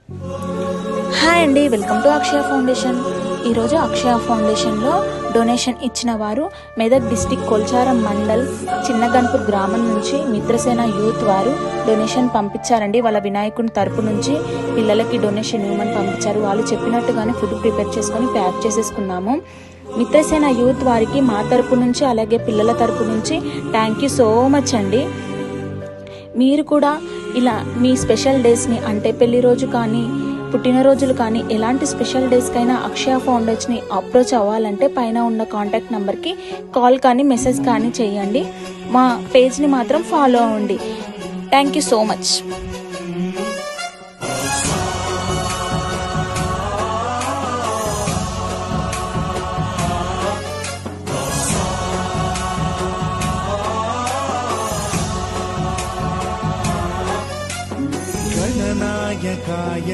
Hi అండి, welcome to Akshaya foundation. ఈరోజు అక్షయ ఫౌండేషన్లో donation ఇచ్చిన వారు మెదక్ డిస్టిక్ కొల్చారం మండల్ చిన్నగన్పూర్ గ్రామం నుంచి మిత్రసేన యూత్ వారు డొనేషన్ పంపించారండి. వాళ్ళ వినాయకుని తరపు నుంచి పిల్లలకి డొనేషన్ ఇవ్వమని పంపించారు. వాళ్ళు చెప్పినట్టుగానే ఫుడ్ ప్రిపేర్ చేసుకొని ప్యాక్ చేసేసుకున్నాము. మిత్రసేన యూత్ వారికి మా తరపు నుంచి అలాగే పిల్లల తరపు నుంచి థ్యాంక్ యూ సో మచ్ అండి. మీరు కూడా ఇలా మీ స్పెషల్ డేస్ని అంటే పెళ్లి రోజు కానీ పుట్టినరోజులు కానీ ఎలాంటి స్పెషల్ డేస్కైనా అక్షయ ఫౌండేషన్ని అప్రోచ్ అవ్వాలంటే పైన ఉన్న కాంటాక్ట్ నెంబర్కి కాల్ కానీ మెసేజ్ కానీ చేయండి. మా పేజ్ని మాత్రం ఫాలో అవ్వండి. Thank you so much. గణనాయకాయ